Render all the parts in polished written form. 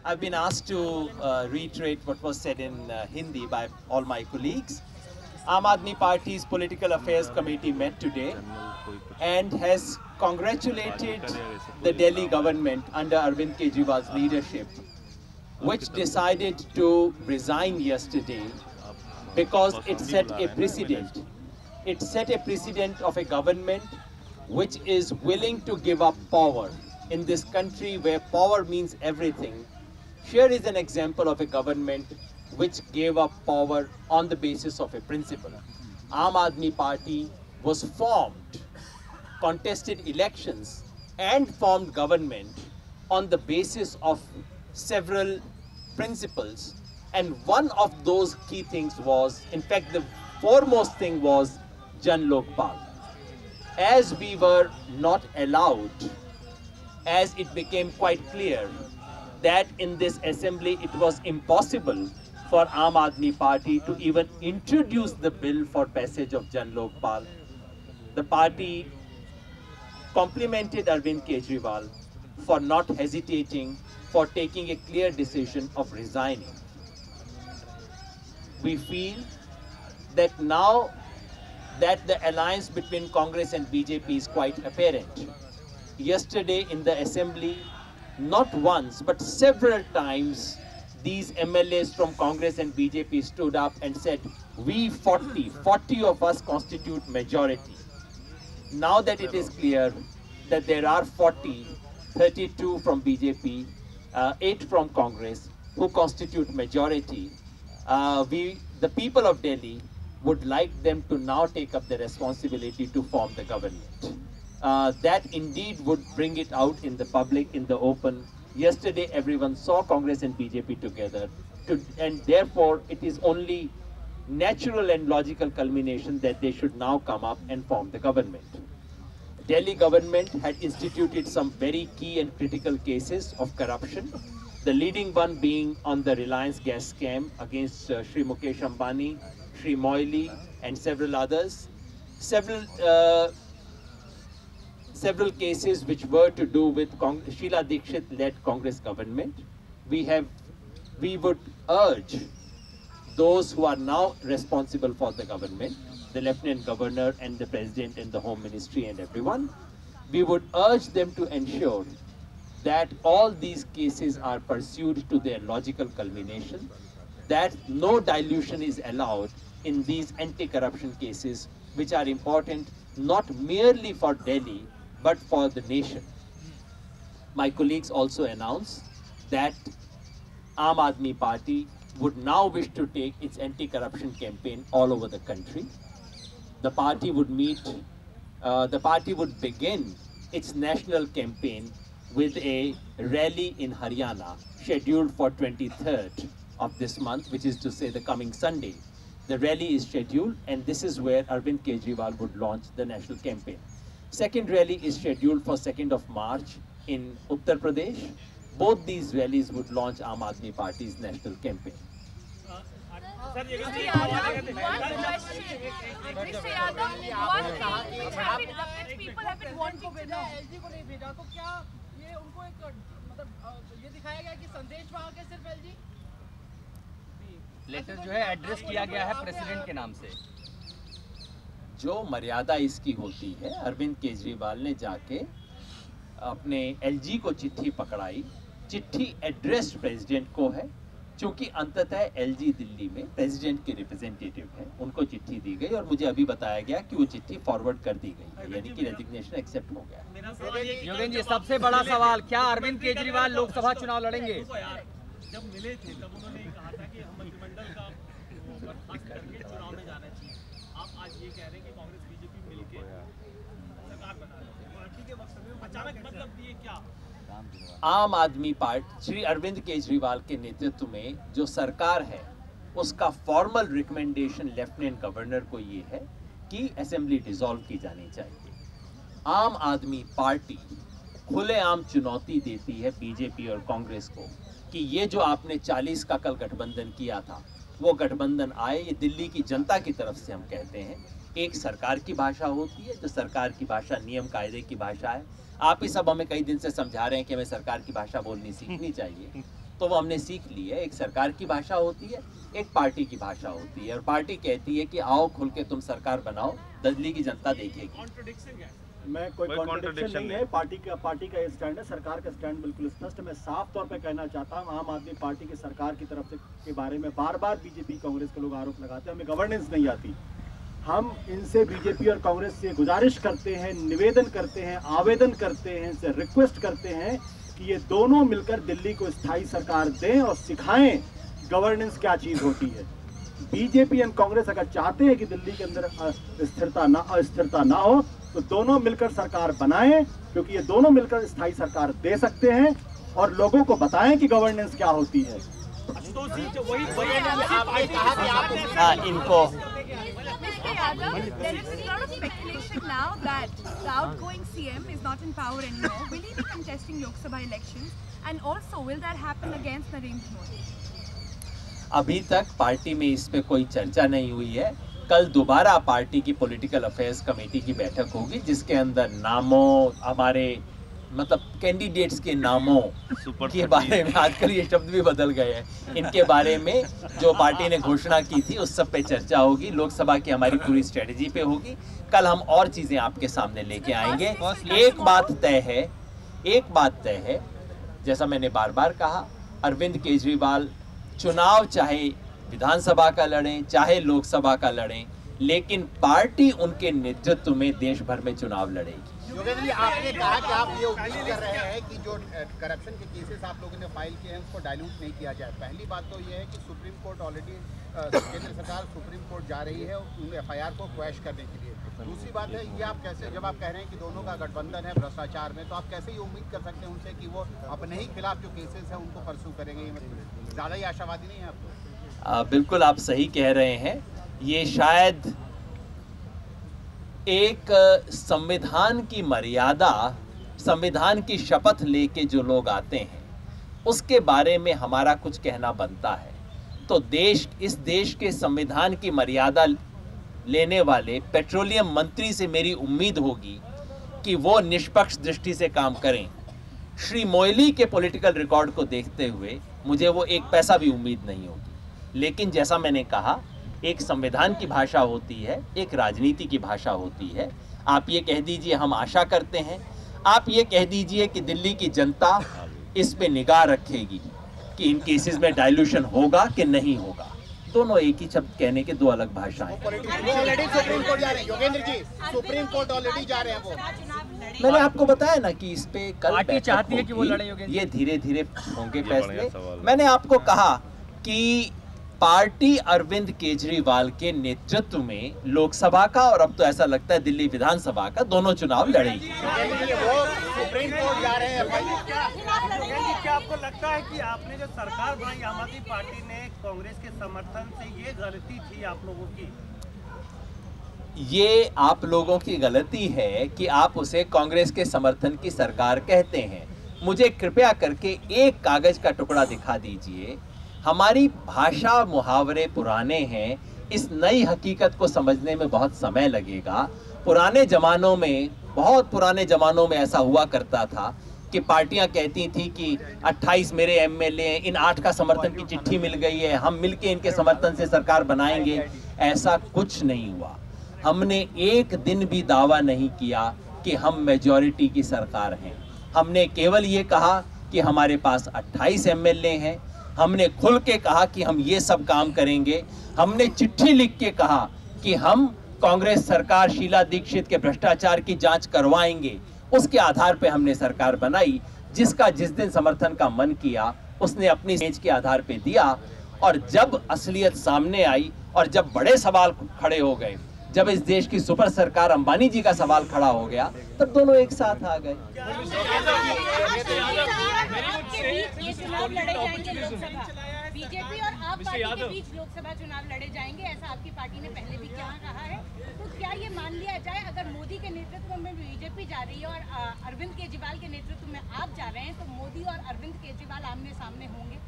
I've been asked to reiterate what was said in Hindi by all my colleagues. Aam Aadmi Party's Political Affairs Committee met today and has congratulated the Delhi government under Arvind Kejriwal's leadership, which decided to resign yesterday because it set a precedent. It set a precedent of a government which is willing to give up power in this country where power means everything. Here is an example of a government which gave up power on the basis of a principle. Aam Aadmi Party was formed, contested elections and formed government on the basis of several principles, and one of those key things was, in fact the foremost thing was Jan Lokpal. As we were not allowed, as it became quite clear that in this assembly it was impossible for Aam Aadmi Party to even introduce the bill for passage of Jan Lokpal, the party complimented Arvind Kejriwal for not hesitating, for taking a clear decision of resigning. We feel that now that the alliance between Congress and BJP is quite apparent. Yesterday in the assembly, not once but several times, these MLAs from Congress and BJP stood up and said, we 40 of us constitute majority. Now that it is clear that there are 40, 32 from BJP, 8 from Congress, who constitute majority, the people of Delhi would like them to now take up the responsibility to form the government. That indeed would bring it out in the public, in the open. Yesterday everyone saw Congress and BJP together, and therefore it is only natural and logical culmination that they should now come up and form the government. Delhi government had instituted some very key and critical cases of corruption, the leading one being on the Reliance gas scam against Shri Mukesh Ambani, Shri Moily and several others. Several cases which were to do with Sheila Dikshit-led Congress government. We would urge those who are now responsible for the government, the Lieutenant Governor and the President and the Home Ministry and everyone, we would urge them to ensure that all these cases are pursued to their logical culmination, that no dilution is allowed in these anti-corruption cases, which are important not merely for Delhi, but for the nation. My colleagues also announced that Aam Aadmi Party would now wish to take its anti-corruption campaign all over the country. The party would begin its national campaign with a rally in Haryana scheduled for 23rd of this month, which is to say the coming Sunday. The rally is scheduled, and this is where Arvind Kejriwal would launch the national campaign. Second rally is scheduled for 2nd of March in Uttar Pradesh. Both these rallies would launch Aam Aadmi Party's national campaign. Mr. Yadav, one question. Mr. Yadav, one thing which people have been wanting to know. LG को नहीं भेजा तो क्या ये उनको एक मतलब ये दिखाया गया कि संदेश वहाँ के सिर्फ एलजी लेटर जो है एड्रेस किया गया है प्रेसिडेंट के नाम से। जो मर्यादा इसकी होती है, अरविंद केजरीवाल ने जाके अपने एलजी को चिट्ठी पकड़ाई, चिट्ठी एड्रेस प्रेसिडेंट को है, क्योंकि अंततः एलजी दिल्ली में प्रेसिडेंट के रिप्रेजेंटेटिव हैं, उनको चिट्ठी दी गई और मुझे अभी बताया गया कि वो चिट्ठी फॉरवर्ड कर दी गई है, यानी कि रेजिग्नेशन एक्सेप्ट हो गया। योगेंद्र जी, सबसे बड़ा सवाल, क्या अरविंद केजरीवाल लोकसभा चुनाव लड़ेंगे? जब मिले थे तब उन्होंने कहा था कि हम मंत्रिमंडल का बर्खास्त करके चुनाव में जाना चाहिए। आप आज ये कह रहे हैं कि कांग्रेस बीजेपी मिलके सरकार बना रही है, पार्टी के वक्त में अचानक मतलब ये क्या? आम आदमी पार्टी श्री अरविंद केजरीवाल के नेतृत्व में जो सरकार है, उसका फॉर्मल रिकमेंडेशन लेफ्टिनेंट गवर्नर को ये है कि असेंबली डिसॉल्व की जानी चाहिए। आम आदमी पार्टी खुलेआम चुनौती देती है बीजेपी और कांग्रेस को कि ये जो आपने 40 का कल गठबंधन किया था, वो गठबंधन आए, ये दिल्ली की जनता की तरफ से हम कहते हैं। एक सरकार की भाषा होती है, जो सरकार की भाषा नियम कायदे की भाषा है। आप ही सब हमें कई दिन से समझा रहे हैं कि हमें सरकार की भाषा बोलनी सीखनी चाहिए। तो वो हमने सीख ली है। एक सरकार की भाषा होती है, एक पार्टी की भाषा होती है, और पार्टी कहती है कि आओ खुल के तुम सरकार बनाओ, दिल्ली की जनता देखेगी। कॉन्ट्रडिक्शन क्या है? मैं कोई कॉन्ट्रडिक्शन नहीं है, पार्टी का ये स्टैंड है, सरकार का स्टैंड बिल्कुल स्पष्ट है। मैं साफ तौर पे कहना चाहता हूँ, आम आदमी पार्टी की सरकार की तरफ से के बारे में बार बार बीजेपी कांग्रेस के लोग आरोप लगाते हैं हमें गवर्नेंस नहीं आती। हम इनसे बीजेपी और कांग्रेस से गुजारिश करते हैं, निवेदन करते हैं, आवेदन करते हैं, इनसे रिक्वेस्ट करते हैं कि ये दोनों मिलकर दिल्ली को स्थायी सरकार दें और सिखाएं गवर्नेंस क्या चीज़ होती है। बीजेपी और कांग्रेस अगर चाहते हैं कि दिल्ली के अंदर अस्थिरता ना हो तो दोनों मिलकर सरकार बनाएं, क्योंकि ये दोनों मिलकर स्थायी सरकार दे सकते हैं और लोगों को बताएं कि गवर्नेंस क्या होती है। इनको Mr. Yadav, there is a lot of speculation now that the outgoing CM is not in power anymore. Will he be contesting Lok Sabha elections? And also, will that happen against Narendra Modi? अभी तक party में इस पे कोई चर्चा नहीं हुई है। कल दोबारा पार्टी की पॉलिटिकल अफेयर्स कमेटी की बैठक होगी, जिसके अंदर नामों, हमारे मतलब कैंडिडेट्स के नामों के बारे में, आजकल ये शब्द भी बदल गए हैं, इनके बारे में जो पार्टी ने घोषणा की थी उस सब पे चर्चा होगी। लोकसभा की हमारी पूरी स्ट्रेटजी पे होगी। कल हम और चीज़ें आपके सामने लेके आएंगे। एक बात तय है, जैसा मैंने बार बार कहा, अरविंद केजरीवाल चुनाव चाहे विधानसभा का लड़ें चाहे लोकसभा का लड़ें, लेकिन पार्टी उनके नेतृत्व में देश भर में चुनाव लड़ेगी। योगेंद्र जी, आपने कहा कि आप ये उम्मीद कर रहे हैं कि जो करप्शन के केसेस आप लोगों ने फाइल किए हैं उसको डाइल्यूट नहीं किया जाए। पहली बात तो ये है कि सुप्रीम कोर्ट ऑलरेडी, केंद्र सरकार सुप्रीम कोर्ट जा रही है उन FIR को क्वैश करने के लिए। दूसरी बात है, ये आप कैसे, जब आप कह रहे हैं कि दोनों का गठबंधन है भ्रष्टाचार में, तो आप कैसे ये उम्मीद कर सकते हैं उनसे कि वो अपने ही खिलाफ जो केसेस हैं उनको परसू करेंगे? ये मतलब ज़्यादा ही आशावादी नहीं है आपको? बिल्कुल आप सही कह रहे हैं। ये शायद एक संविधान की मर्यादा, संविधान की शपथ लेके जो लोग आते हैं उसके बारे में हमारा कुछ कहना बनता है। तो इस देश के संविधान की मर्यादा लेने वाले पेट्रोलियम मंत्री से मेरी उम्मीद होगी कि वो निष्पक्ष दृष्टि से काम करें। श्री मोइली के पॉलिटिकल रिकॉर्ड को देखते हुए मुझे वो एक पैसा भी उम्मीद नहीं होगी। लेकिन जैसा मैंने कहा, एक संविधान की भाषा होती है, एक राजनीति की भाषा होती है। आप ये कह दीजिए हम आशा करते हैं, आप ये कह दीजिए कि दिल्ली की जनता इस पे निगाह रखेगी कि इन केसेस में डाइल्यूशन होगा कि नहीं होगा। दोनों एक ही शब्द कहने के दो अलग भाषाएं। सुप्रीम कोर्ट जा रहे हैं Yogendra ji, supreme court already जा रहे हैं वो। मैंने आपको बताया ना कि इस पे कल पार्टी चाहती है कि वो लड़े योगेंद्र। ये धीरे धीरे होंगे फैसले। मैंने आपको कहा कि पार्टी अरविंद केजरीवाल के नेतृत्व में लोकसभा का और अब तो ऐसा लगता है दिल्ली विधानसभा का दोनों चुनाव लड़ेगी। वो सुप्रीम कोर्ट जा रहे हैं। क्या आपको लगता है कि आपने जो सरकार बनाई आम आदमी पार्टी ने कांग्रेस के समर्थन से, ये गलती थी आप लोगों की? ये आप लोगों की गलती है कि आप उसे कांग्रेस के समर्थन की सरकार कहते हैं। मुझे कृपया करके एक कागज का टुकड़ा दिखा दीजिए। हमारी भाषा मुहावरे पुराने हैं, इस नई हकीकत को समझने में बहुत समय लगेगा। पुराने ज़मानों में, बहुत पुराने ज़मानों में ऐसा हुआ करता था कि पार्टियां कहती थी कि 28 मेरे MLA हैं, इन 8 का समर्थन की चिट्ठी मिल गई है, हम मिलके इनके समर्थन से सरकार बनाएंगे। ऐसा कुछ नहीं हुआ। हमने एक दिन भी दावा नहीं किया कि हम मेजॉरिटी की सरकार हैं। हमने केवल ये कहा कि हमारे पास 28 MLA हैं। हमने खुल के कहा कि हम ये सब काम करेंगे। हमने चिट्ठी लिख के कहा कि हम कांग्रेस सरकार शीला दीक्षित के भ्रष्टाचार की जांच करवाएंगे। उसके आधार पे हमने सरकार बनाई। जिसका जिस दिन समर्थन का मन किया उसने अपनी इमेज के आधार पे दिया, और जब असलियत सामने आई और जब बड़े सवाल खड़े हो गए, जब इस देश की सुपर सरकार अंबानी जी का सवाल खड़ा हो गया, तब दोनों एक साथ आ गए। बीजेपी और आप पार्टी के बीच लोकसभा चुनाव लड़े जाएंगे, ऐसा आपकी पार्टी ने पहले भी क्या कहा है। तो क्या ये मान लिया जाए, अगर मोदी के नेतृत्व में बीजेपी जा रही है और अरविंद केजरीवाल के नेतृत्व में आप जा रहे हैं, तो मोदी और अरविंद केजरीवाल आमने सामने होंगे?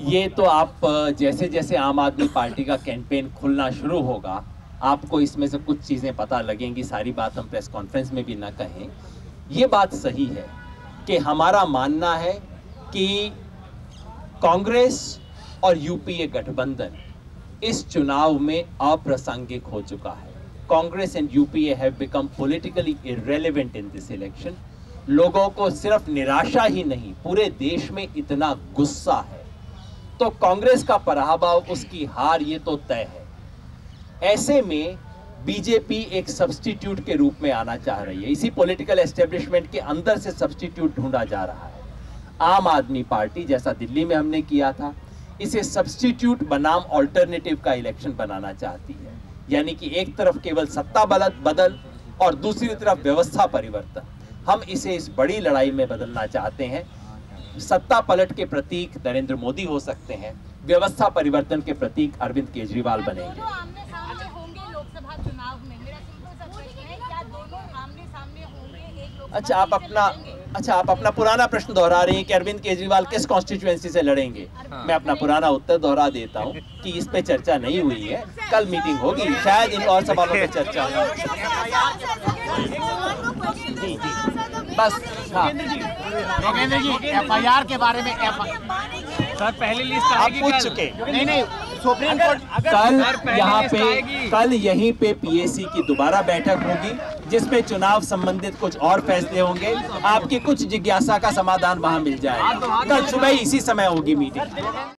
ये तो आप जैसे जैसे आम आदमी पार्टी का कैंपेन खुलना शुरू होगा, आपको इसमें से कुछ चीज़ें पता लगेंगी। सारी बात हम प्रेस कॉन्फ्रेंस में भी ना कहें। ये बात सही है कि हमारा मानना है कि कांग्रेस और यूपीए गठबंधन इस चुनाव में अप्रासंगिक हो चुका है। Congress and UPA have become politically irrelevant in this election. लोगों को सिर्फ निराशा ही नहीं, पूरे देश में इतना गुस्सा है, तो कांग्रेस का पराभव, उसकी हार, ये तो तय है। ऐसे में बीजेपी एक सब्स्टिट्यूट के रूप में आना चाह रही है। इसी पॉलिटिकल एस्टेब्लिशमेंट के अंदर से सब्स्टिट्यूट ढूंढा जा रहा है। आम आदमी पार्टी, जैसा दिल्ली में हमने किया था, इसे सब्स्टिट्यूट बनाम ऑल्टरनेटिव का इलेक्शन बनाना चाहती है। यानी कि एक तरफ केवल सत्ता बदल और दूसरी तरफ व्यवस्था परिवर्तन। हम इसे इस बड़ी लड़ाई में बदलना चाहते हैं। सत्ता पलट के प्रतीक नरेंद्र मोदी हो सकते हैं, व्यवस्था परिवर्तन के प्रतीक अरविंद केजरीवाल बनेंगे। आमने-सामने होंगे लोकसभा चुनाव में। मेरा सिंपल सा प्रश्न है, क्या दोनों आमने-सामने होंगे एक लोकसभा? अच्छा, आप अपना पुराना प्रश्न दोहरा रही हैं कि अरविंद केजरीवाल किस कॉन्स्टिट्यूएंसी से लड़ेंगे। मैं अपना पुराना उत्तर दोहरा देता हूं कि इस पे चर्चा नहीं हुई है। कल मीटिंग होगी, शायद इन और सवालों पे चर्चा होगी। बस हाँ, योगेंद्र जी, एफआईआर के बारे में सर पहली लिस्ट आप आएगी पूछ कल। चुके। नहीं, सुप्रीम कोर्ट कल यहीं पे पीएसी की दोबारा बैठक होगी, जिसमें चुनाव संबंधित कुछ और फैसले होंगे। आपकी कुछ जिज्ञासा का समाधान वहां मिल जाएगा। कल सुबह इसी समय होगी मीटिंग।